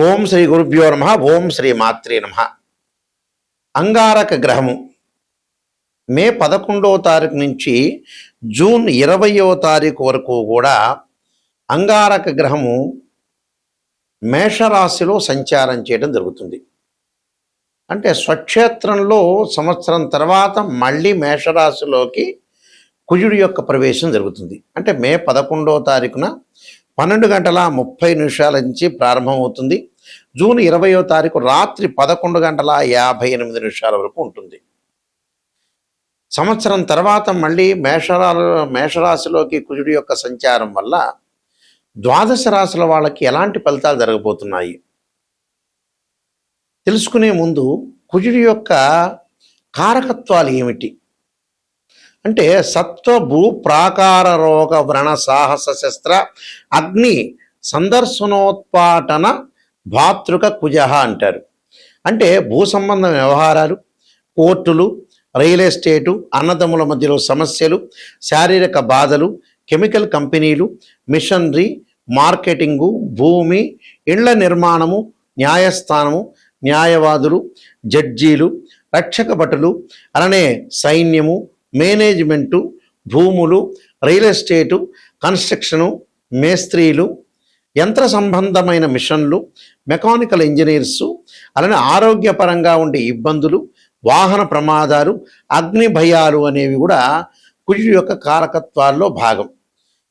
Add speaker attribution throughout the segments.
Speaker 1: ఓం శ్రీ గురుభ్యో నమ. ఓం శ్రీ మాత్రే నమ. అంగారక గ్రహము మే 11వ తారీఖు నుంచి జూన్ 20వ తారీఖు వరకు కూడా అంగారక గ్రహము మేషరాశిలో సంచారం చేయడం జరుగుతుంది. అంటే స్వక్షేత్రంలో సంవత్సరం తర్వాత మళ్ళీ మేషరాశిలోకి కుజుడి యొక్క ప్రవేశం జరుగుతుంది. అంటే మే 11వ తారీఖున 12:30 నుంచి ప్రారంభమవుతుంది. జూన్ 20వ తారీఖు రాత్రి 11:58 వరకు ఉంటుంది. సంవత్సరం తర్వాత మళ్ళీ మేషరాశిలోకి కుజుడి యొక్క సంచారం వల్ల ద్వాదశ రాశుల వాళ్ళకి ఎలాంటి ఫలితాలు జరగబోతున్నాయి తెలుసుకునే ముందు కుజుడి యొక్క కారకత్వాలు ఏమిటి అంటే సత్వ భూ ప్రాకార రోగ వ్రణ సాహస శస్త్ర అగ్ని సందర్శనోత్పాటన భాతృక కుజ అంటారు. అంటే భూ సంబంధ వ్యవహారాలు, కోర్టులు, రియల్ ఎస్టేటు, అన్నదమ్ముల మధ్యలో సమస్యలు, శారీరక బాధలు, కెమికల్ కంపెనీలు, మిషనరీ, మార్కెటింగు, భూమి, ఇళ్ల నిర్మాణము, న్యాయస్థానము, న్యాయవాదులు, జడ్జీలు, రక్షక భటులు, అలానే సైన్యము, మేనేజ్మెంటు, భూములు, రియల్ ఎస్టేటు, కన్స్ట్రక్షను, మేస్త్రీలు, యంత్ర సంబంధమైన మిషన్లు, మెకానికల్ ఇంజనీర్సు, అలానే ఆరోగ్యపరంగా ఉండే ఇబ్బందులు, వాహన ప్రమాదాలు, అగ్ని భయాలు అనేవి కూడా కుజుడి యొక్క కారకత్వాల్లో భాగం.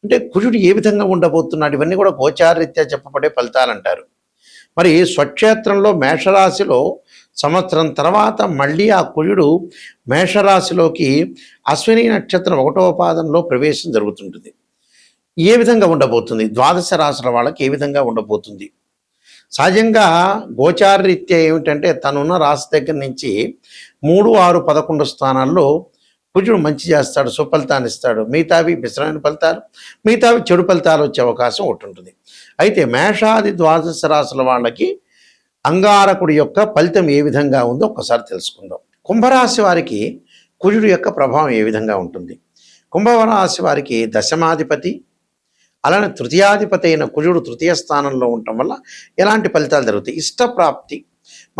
Speaker 1: అంటే కుజుడు ఏ విధంగా ఉండబోతున్నాడు ఇవన్నీ కూడా గోచారరీత్యా చెప్పబడే ఫలితాలు అంటారు. మరి స్వక్షేత్రంలో మేషరాశిలో సంవత్సరం తర్వాత మళ్ళీ ఆ కుజుడు మేషరాశిలోకి అశ్విని నక్షత్రం 1వ పాదంలో ప్రవేశం జరుగుతుంటుంది. ఏ విధంగా ఉండబోతుంది, ద్వాదశ రాశుల వాళ్ళకి ఏ విధంగా ఉండబోతుంది? సహజంగా గోచారరీత్యా ఏమిటంటే తనున్న రాశి దగ్గర నుంచి 3, 6, 11 స్థానాల్లో కుజుడు మంచి చేస్తాడు, సుఫలితాన్ని ఇస్తాడు. మిగతావి మిశ్రమైన ఫలితాలు, మిగతావి చెడు ఫలితాలు వచ్చే అవకాశం ఒకటి ఉంటుంది. అయితే మేషాది ద్వాదశ రాశుల వాళ్ళకి అంగారకుడి యొక్క ఫలితం ఏ విధంగా ఉందో ఒక్కసారి తెలుసుకుందాం. కుంభరాశి వారికి కుజుడు యొక్క ప్రభావం ఏ విధంగా ఉంటుంది? కుంభరాశి వారికి దశమాధిపతి, అలానే తృతీయాధిపతి అయిన కుజుడు తృతీయ స్థానంలో ఉండటం వల్ల ఎలాంటి ఫలితాలు జరుగుతాయి? ఇష్టప్రాప్తి,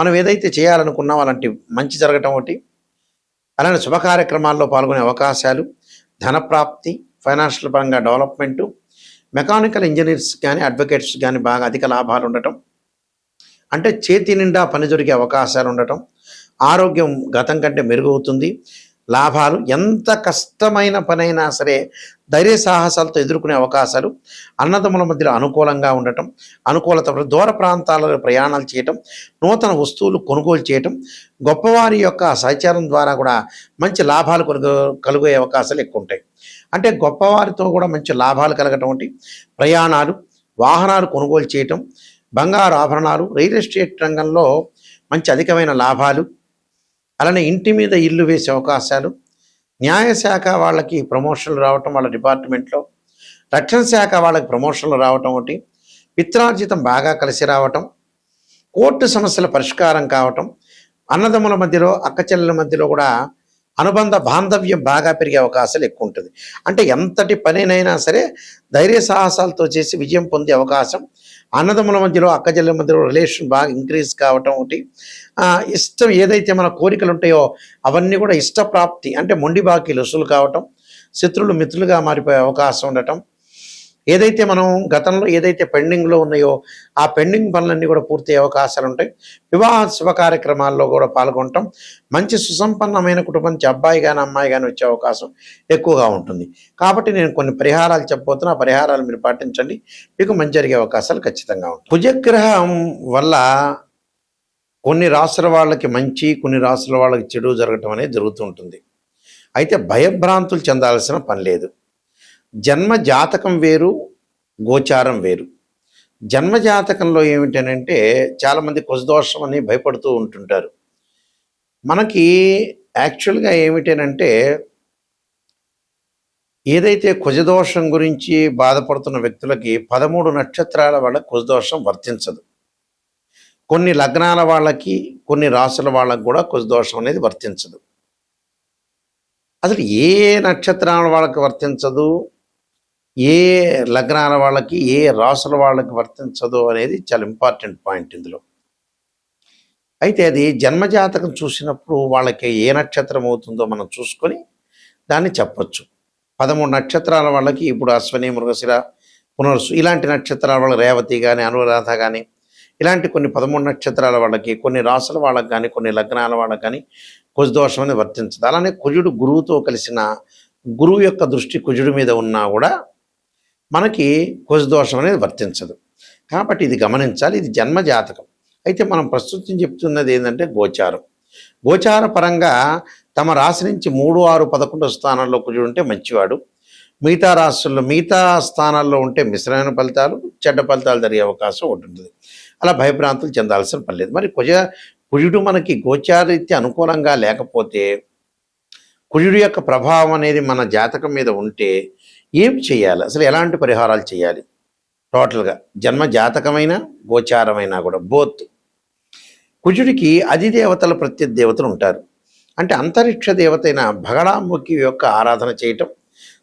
Speaker 1: మనం ఏదైతే చేయాలనుకున్నామో అలాంటి మంచి జరగటం ఒకటి, అలానే శుభ కార్యక్రమాల్లో పాల్గొనే అవకాశాలు, ధనప్రాప్తి, ఫైనాన్షియల్ పరంగా డెవలప్మెంటు, మెకానికల్ ఇంజనీర్స్ కానీ అడ్వకేట్స్ కానీ బాగా అధిక లాభాలు ఉండటం, అంటే చేతి నిండా పని దొరికే అవకాశాలు ఉండటం, ఆరోగ్యం గతం కంటే మెరుగవుతుంది, లాభాలు, ఎంత కష్టమైన పనైనా సరే ధైర్య సాహసాలతో ఎదుర్కొనే అవకాశాలు, అన్నదమ్ముల మధ్యలో అనుకూలంగా ఉండటం, అనుకూలత, దూర ప్రాంతాలలో ప్రయాణాలు చేయటం, నూతన వస్తువులు కొనుగోలు చేయటం, గొప్పవారి యొక్క సహచారం ద్వారా కూడా మంచి లాభాలు కలిగే అవకాశాలు ఎక్కువ ఉంటాయి. అంటే గొప్పవారితో కూడా మంచి లాభాలు కలగటం వంటి ప్రయాణాలు, వాహనాలు కొనుగోలు చేయటం, బంగారు ఆభరణాలు, రియల్ ఎస్టేట్ రంగంలో మంచి అధికమైన లాభాలు, అలానే ఇంటి మీద ఇల్లు వేసే అవకాశాలు, న్యాయశాఖ వాళ్ళకి ప్రమోషన్లు రావటం వాళ్ళ డిపార్ట్మెంట్లో, రక్షణ శాఖ వాళ్ళకి ప్రమోషన్లు రావటం ఒకటి, పిత్రార్జితం బాగా కలిసి రావటం, కోర్టు సమస్యల పరిష్కారం కావటం, అన్నదమ్ముల మధ్యలో అక్కచెల్లెల మధ్యలో కూడా అనుబంధ బాంధవ్యం బాగా పెరిగే అవకాశాలు ఎక్కువ ఉంటుంది. అంటే ఎంతటి పనినైనా సరే ధైర్య సాహసాలతో చేసి విజయం పొందే అవకాశం, అన్నదమ్ముల మధ్యలో అక్కచెల్లెల మధ్యలో రిలేషన్ బాగా ఇంక్రీజ్ కావటం ఒకటి, ఇష్టం ఏదైతే మన కోరికలు ఉంటాయో అవన్నీ కూడా ఇష్టప్రాప్తి, అంటే మొండి బాకీలు వసూలు కావటం, శత్రువులు మిత్రులుగా మారిపోయే అవకాశం ఉండటం, ఏదైతే మనం గతంలో ఏదైతే పెండింగ్లో ఉన్నాయో ఆ పెండింగ్ పనులన్నీ కూడా పూర్తయ్యే అవకాశాలు ఉంటాయి. వివాహ శుభ కార్యక్రమాల్లో కూడా పాల్గొనటం, మంచి సుసంపన్నమైన కుటుంబం నుంచి అబ్బాయి కానీ అమ్మాయి కానీ వచ్చే అవకాశం ఎక్కువగా ఉంటుంది. కాబట్టి నేను కొన్ని పరిహారాలు చెప్పబోతున్నా, ఆ పరిహారాలు మీరు పాటించండి, మీకు మంచి జరిగే అవకాశాలు ఖచ్చితంగా ఉంటాయి. కుజగ్రహం వల్ల కొన్ని రాశుల వాళ్ళకి మంచి, కొన్ని రాశుల వాళ్ళకి చెడు జరగటం అనేది జరుగుతూ ఉంటుంది. అయితే భయభ్రాంతులు చెందాల్సిన పని లేదు. జన్మ జాతకం వేరు, గోచారం వేరు. జన్మ జాతకంలో ఏమిటనంటే చాలామంది కుజదోషం అని భయపడుతూ ఉంటుంటారు. మనకి యాక్చువల్గా ఏమిటనంటే ఏదైతే కుజదోషం గురించి బాధపడుతున్న వ్యక్తులకి 13 నక్షత్రాల వాళ్ళకి కుజదోషం వర్తించదు. కొన్ని లగ్నాల వాళ్ళకి, కొన్ని రాశుల వాళ్ళకి కూడా కుజదోషం అనేది వర్తించదు. అసలు ఏ నక్షత్రాల వాళ్ళకి వర్తించదు, ఏ లగ్నాల వాళ్ళకి ఏ రాసుల వాళ్ళకి వర్తించదు అనేది చాలా ఇంపార్టెంట్ పాయింట్ ఇందులో. అయితే అది జన్మజాతకం చూసినప్పుడు వాళ్ళకి ఏ నక్షత్రం అవుతుందో మనం చూసుకొని దాన్ని చెప్పొచ్చు. 13 నక్షత్రాల వాళ్ళకి ఇప్పుడు అశ్విని, మృగశిర, పునర్సు ఇలాంటి నక్షత్రాల వాళ్ళకి రేవతి కానీ, అనురాధ కానీ ఇలాంటి కొన్ని 13 నక్షత్రాల వాళ్ళకి, కొన్ని రాసుల వాళ్ళకి కానీ, కొన్ని లగ్నాల వాళ్ళకి కానీ కుజదోషం అనేది వర్తించదు. అలానే కుజుడు గురువుతో కలిసిన గురువు యొక్క దృష్టి కుజుడి మీద ఉన్నా కూడా మనకి కుజదోషం అనేది వర్తించదు. కాబట్టి ఇది గమనించాలి. ఇది జన్మ జాతకం. అయితే మనం ప్రస్తుతం చెప్తున్నది ఏంటంటే గోచారం. గోచార పరంగా తమ రాశి నుంచి 3, 6, 11 స్థానాల్లో కుజుడు ఉంటే మంచివాడు. మిగతా రాశుల్లో మిగతా స్థానాల్లో ఉంటే మిశ్రమైన ఫలితాలు, చెడ్డ ఫలితాలు జరిగే అవకాశం ఉంటుంది. అలా భయభ్రాంతులు చెందాల్సిన పని లేదు. మరి కుజుడు మనకి గోచారీత్యా అనుకూలంగా లేకపోతే, కుజుడు యొక్క ప్రభావం అనేది మన జాతకం మీద ఉంటే ఏం చేయాలి, అసలు ఎలాంటి పరిహారాలు చేయాలి? టోటల్గా జన్మ జాతకమైన గోచారమైనా కూడా బోత్. కుజుడికి అధిదేవతలు ప్రత్యదేవతలు ఉంటారు. అంటే అంతరిక్ష దేవతైన భగడాముఖి యొక్క ఆరాధన చేయటం,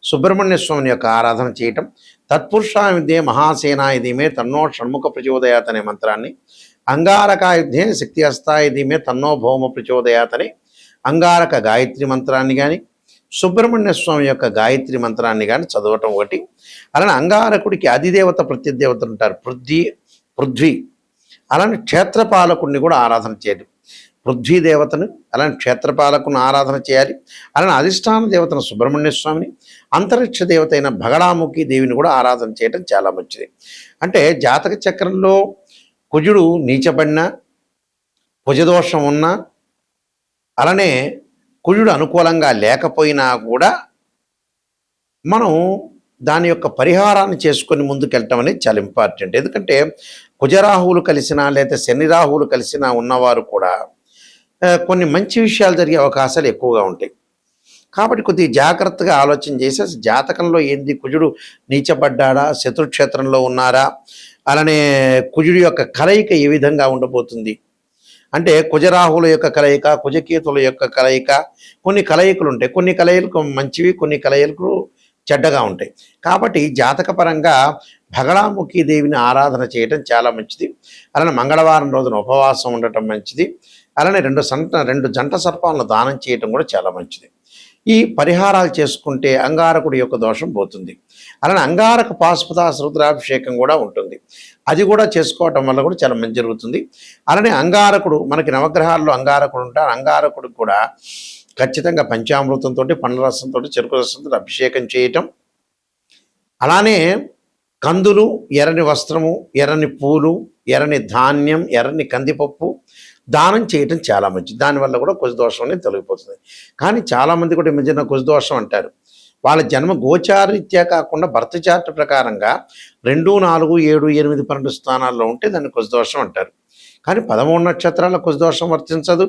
Speaker 1: సుబ్రహ్మణ్య స్వామిని యొక్క ఆరాధన చేయటం, తత్పురుషాయుధే మహాసేనాయుధీమే తన్నో షణ్ముఖ ప్రచోదయాత్ అనే మంత్రాన్ని, అంగారకాయుధే శక్తి హస్తాయుధీమే తన్నో భౌమ ప్రచోదయాత్ అనే అంగారక గాయత్రి మంత్రాన్ని కానీ, సుబ్రహ్మణ్య స్వామి యొక్క గాయత్రి మంత్రాన్ని కానీ చదవటం ఒకటి. అలానే అంగారకుడికి అధిదేవత ప్రత్యదేవతలు ఉంటారు, పృథ్వీ. అలానే క్షేత్రపాలకుడిని కూడా ఆరాధన చేయడం, పృథ్వీ దేవతను అలానే క్షేత్రపాలకుని ఆరాధన చేయాలి. అలానే అధిష్టాన దేవతను సుబ్రహ్మణ్య స్వామిని, అంతరిక్ష దేవత అయిన భగడాముఖి దేవిని కూడా ఆరాధన చేయడం చాలా మంచిది. అంటే జాతక చక్రంలో కుజుడు నీచబడినా, కుజదోషం ఉన్నా, అలానే కుజుడు అనుకూలంగా లేకపోయినా కూడా మనం దాని యొక్క పరిహారాన్ని చేసుకొని ముందుకెళ్ళటం అనేది చాలా ఇంపార్టెంట్. ఎందుకంటే కుజరాహువులు కలిసినా లేదా శని రాహువులు కలిసినా ఉన్నవారు కూడా కొన్ని మంచి విషయాలు జరిగే అవకాశాలు ఎక్కువగా ఉంటాయి. కాబట్టి కొద్దిగా జాగ్రత్తగా ఆలోచన చేసి జాతకంలో ఏంది, కుజుడు నీచపడ్డాడా, శత్రుక్షేత్రంలో ఉన్నారా, అలానే కుజుడు యొక్క కలయిక ఏ విధంగా ఉండబోతుంది అంటే కుజరాహుల యొక్క కలయిక, కుజకేతుల యొక్క కలయిక, కొన్ని కలయికలు ఉంటాయి. కొన్ని కలయికలు మంచివి, కొన్ని కలయికలు చెడ్డగా ఉంటాయి. కాబట్టి జాతకపరంగా భగడాముఖి దేవిని ఆరాధన చేయటం చాలా మంచిది. అలానే మంగళవారం రోజున ఉపవాసం ఉండటం మంచిది. అలానే రెండు జంట సర్పాలను దానం చేయటం కూడా చాలా మంచిది. ఈ పరిహారాలు చేసుకుంటే అంగారకుడి యొక్క దోషం పోతుంది. అలానే అంగారక పాశుపతాస రుద్రాభిషేకం కూడా ఉంటుంది. అది కూడా చేసుకోవటం వల్ల కూడా చాలా మంచి జరుగుతుంది. అలానే అంగారకుడు మనకి నవగ్రహాల్లో అంగారకుడు ఉంటారు. అంగారకుడికి కూడా ఖచ్చితంగా పంచామృతంతో, పండ్ల రసంతో, చెరుకు రసంతో అభిషేకం చేయటం, అలానే కందులు, ఎర్రని వస్త్రము, ఎర్రని పూలు, ఎర్రని ధాన్యం, ఎర్రని కందిపప్పు దానం చేయటం చాలా మంచిది. దానివల్ల కూడా కుజదోషం అనేది తొలగిపోతుంది. కానీ చాలామంది కూడా ఈ మధ్యన కుజదోషం అంటారు. వాళ్ళ జన్మ గోచారీత్యా కాకుండా బర్త్ చార్ట్ ప్రకారంగా 2, 4, 7, 8, 12 స్థానాల్లో ఉంటే దాన్ని కుజదోషం అంటారు. కానీ 13 నక్షత్రాల కుజదోషం వర్తించదు.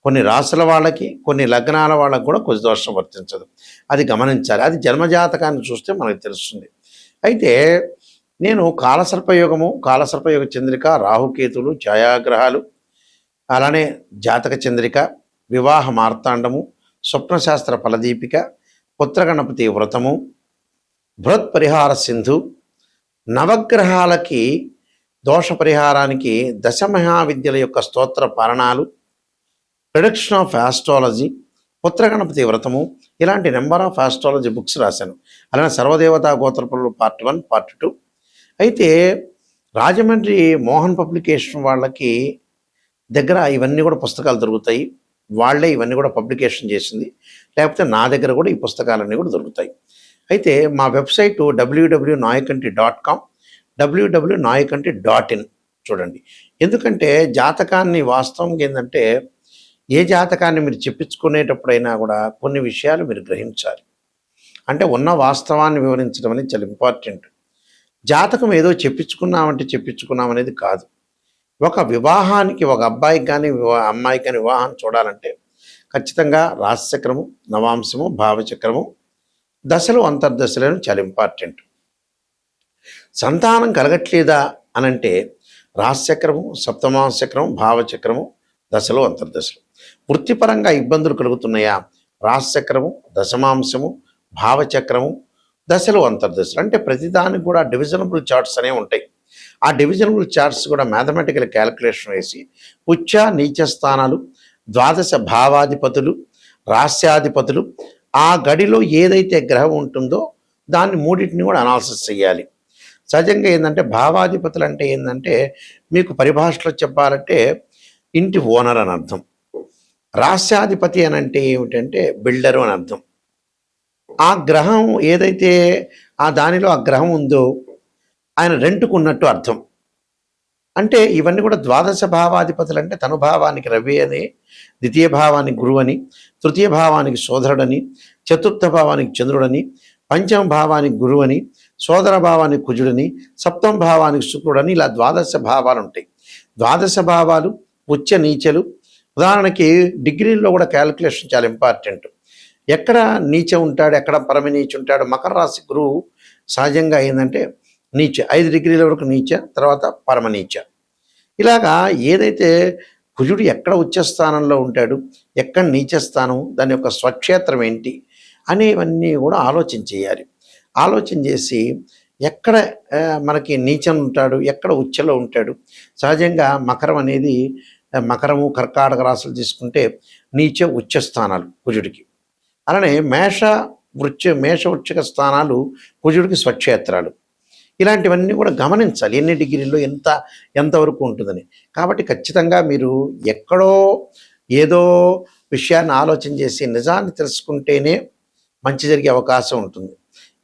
Speaker 1: కొన్ని రాసుల వాళ్ళకి, కొన్ని లగ్నాల వాళ్ళకి కూడా కుజదోషం వర్తించదు. అది గమనించాలి. అది జన్మజాతకాన్ని చూస్తే మనకు తెలుస్తుంది. అయితే నేను కాలసర్పయోగ చంద్రిక, రాహుకేతులు, ఛాయాగ్రహాలు, అలానే జాతక చంద్రిక, వివాహ మార్తాండము, స్వప్నశాస్త్ర ఫలదీపిక, పుత్రగణపతి వ్రతము, బృహత్ పరిహార సింధు, నవగ్రహాలకి దోష పరిహారానికి దశమహావిద్యల యొక్క స్తోత్ర పారణాలు, ప్రిడిక్షన్ ఆఫ్ ఆస్ట్రాలజీ, పుత్రగణపతి వ్రతము, ఇలాంటి నెంబర్ ఆఫ్ ఆస్ట్రాలజీ బుక్స్ రాశాను. అలానే సర్వదేవతా గోత్రపురులు పార్ట్ 1, పార్ట్ 2. అయితే రాజమండ్రి మోహన్ పబ్లికేషన్ వాళ్ళకి దగ్గర ఇవన్నీ కూడా పుస్తకాలు దొరుకుతాయి. వాళ్ళే ఇవన్నీ కూడా పబ్లికేషన్ చేసింది. లేకపోతే నా దగ్గర కూడా ఈ పుస్తకాలన్నీ కూడా దొరుకుతాయి. అయితే మా వెబ్సైటు www.nayakanti.com, www.nayakanti.in చూడండి. ఎందుకంటే జాతకాన్ని వాస్తవంగా ఏంటంటే ఏ జాతకాన్ని మీరు చెప్పించుకునేటప్పుడైనా కూడా కొన్ని విషయాలు మీరు గ్రహించాలి. అంటే ఉన్న వాస్తవాన్ని వివరించడం అనేది చాలా ఇంపార్టెంట్. జాతకం ఏదో చెప్పించుకున్నాం అనేది కాదు. ఒక వివాహానికి, ఒక అబ్బాయికి కానీ అమ్మాయికి కానీ వివాహం చూడాలంటే ఖచ్చితంగా రాశిచక్రము, నవాంశము, భావచక్రము, దశలు, అంతర్దశలు చాలా ఇంపార్టెంట్. సంతానం కలగట్లేదా అనంటే రాశిచక్రము, సప్తమాంశచక్రము, భావచక్రము, దశలు, అంతర్దశలు. వృత్తిపరంగా ఇబ్బందులు కలుగుతున్నాయా? రాశిచక్రము, దశమాంశము, భావచక్రము, దశలు అంతర్దశలు అంటే ప్రతిదానికి కూడా డివిజనబుల్ చార్ట్స్ అనేవి ఉంటాయి. ఆ డివిజనబుల్ చార్ట్స్ కూడా మ్యాథమెటికల్ క్యాలిక్యులేషన్ వేసి ఉచ్చ నీచ స్థానాలు, ద్వాదశ భావాధిపతులు, రాస్యాధిపతులు, ఆ గడిలో ఏదైతే గ్రహం ఉంటుందో దాన్ని మూడింటిని కూడా అనాలిసిస్ చేయాలి. సహజంగా ఏంటంటే భావాధిపతులు అంటే ఏంటంటే మీకు పరిభాషలో చెప్పాలంటే ఇంటి ఓనర్ అని అర్థం. రాస్యాధిపతి అని అంటే ఏమిటంటే బిల్డరు అని అర్థం. ఆ గ్రహం ఏదైతే దానిలో ఆ గ్రహం ఉందో ఆయన రెంట్కు ఉన్నట్టు అర్థం. అంటే ఇవన్నీ కూడా ద్వాదశ భావాధిపతులు అంటే తను భావానికి రవి అని, ద్వితీయ భావానికి గురువు అని, తృతీయ భావానికి సోదరుడని, చతుర్థ భావానికి చంద్రుడని, పంచమ భావానికి గురువు అని, సోదర భావానికి కుజుడని, సప్తమ భావానికి శుక్రుడని, ఇలా ద్వాదశ భావాలు ఉంటాయి. ద్వాదశ భావాలు ఉచ్చ నీచలు. ఉదాహరణకి డిగ్రీల్లో కూడా క్యాలిక్యులేషన్ చాలా ఇంపార్టెంట్. ఎక్కడ నీచ ఉంటాడు, ఎక్కడ పరమ నీచ ఉంటాడు. మకర రాశి గురువు సహజంగా ఏంటంటే నీచ 5 డిగ్రీల వరకు నీచ, తర్వాత పరమ నీచ. ఇలాగా ఏదైతే కుజుడు ఎక్కడ ఉచ్చ స్థానంలో ఉంటాడు, ఎక్కడ నీచ స్థానం, దాని యొక్క స్వక్షేత్రం ఏంటి అనేవన్నీ కూడా ఆలోచన చేయాలి. ఆలోచన చేసి ఎక్కడ మనకి నీచం ఉంటాడు, ఎక్కడ ఉచ్చలో ఉంటాడు. సహజంగా మకరం అనేది మకరము కర్కాటక రాశులు తీసుకుంటే నీచ ఉచ్చ స్థానాలు కుజుడికి. అలానే మేష వృశ్చిక స్థానాలు కుజుడికి స్వక్షేత్రాలు. ఇలాంటివన్నీ కూడా గమనించాలి, ఎన్ని డిగ్రీల్లో ఎంతవరకు ఉంటుందని. కాబట్టి ఖచ్చితంగా మీరు ఎక్కడో ఏదో విషయాన్ని ఆలోచన చేసి నిజాన్ని తెలుసుకుంటేనే మంచి జరిగే అవకాశం ఉంటుంది.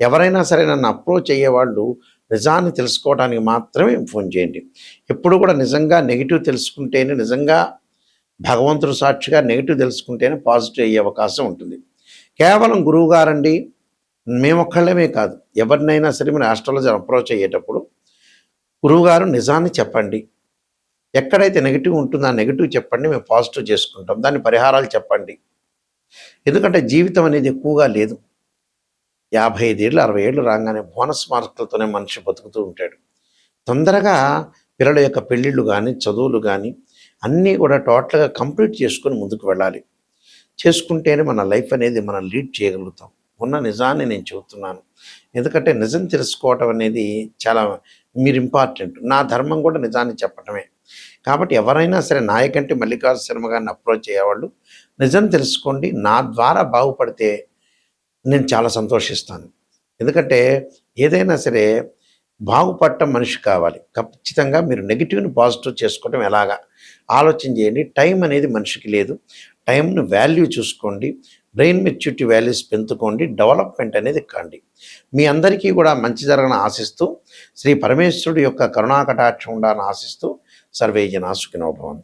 Speaker 1: ఎవరైనా సరే నన్ను అప్రోచ్ అయ్యేవాళ్ళు నిజాన్ని తెలుసుకోవడానికి మాత్రమే ఫోన్ చేయండి. ఎప్పుడు కూడా నిజంగా నెగిటివ్ తెలుసుకుంటేనే, నిజంగా భగవంతుడు సాక్షిగా నెగిటివ్ తెలుసుకుంటేనే పాజిటివ్ అయ్యే అవకాశం ఉంటుంది. కేవలం గురువు గారండి మేమొక్కళ్ళమే కాదు, ఎవరినైనా సరే మీరు ఆస్ట్రాలజీ అప్రోచ్ అయ్యేటప్పుడు గురువుగారు నిజాన్ని చెప్పండి, ఎక్కడైతే నెగిటివ్ ఉంటుందో ఆ నెగిటివ్ చెప్పండి, మేము పాజిటివ్ చేసుకుంటాం, దాని పరిహారాలు చెప్పండి. ఎందుకంటే జీవితం అనేది ఎక్కువగా లేదు. 55 ఏళ్ళు 60 ఏళ్ళు రాగానే బోనస్ మార్కులతోనే మనిషి బతుకుతూ ఉంటాడు. తొందరగా పిల్లల యొక్క పెళ్ళిళ్ళు కానీ, చదువులు కానీ అన్నీ కూడా టోటల్గా కంప్లీట్ చేసుకొని ముందుకు వెళ్ళాలి. చేసుకుంటేనే మన లైఫ్ అనేది మనం లీడ్ చేయగలుగుతాం. ఉన్న నిజాన్ని నేను చెబుతున్నాను. ఎందుకంటే నిజం తెలుసుకోవటం అనేది చాలా మీరు ఇంపార్టెంట్. నా ధర్మం కూడా నిజాన్ని చెప్పటమే. కాబట్టి ఎవరైనా సరే నాయకంటే మల్లికార్జున శర్మ గారిని అప్రోచ్ అయ్యేవాళ్ళు నిజం తెలుసుకోండి. నా ద్వారా బాగుపడితే నేను చాలా సంతోషిస్తాను. ఎందుకంటే ఏదైనా సరే బాగుపడటం మనిషి కావాలి. ఖచ్చితంగా మీరు నెగిటివ్ని పాజిటివ్ చేసుకోవటం ఎలాగా ఆలోచన చేయండి. టైం అనేది మనిషికి లేదు. టైంను వాల్యూ చూసుకోండి. బ్రెయిన్ మెచ్యూరిటీ వాల్యూస్ పెంచుకోండి. డెవలప్మెంట్ అనేది కాండి. మీ అందరికీ కూడా మంచి జరగని ఆశిస్తూ, శ్రీ పరమేశ్వరుడు యొక్క కరుణాకటాక్షం ఉండాలని ఆశిస్తూ, సర్వే జనా సుఖినో భవంతు.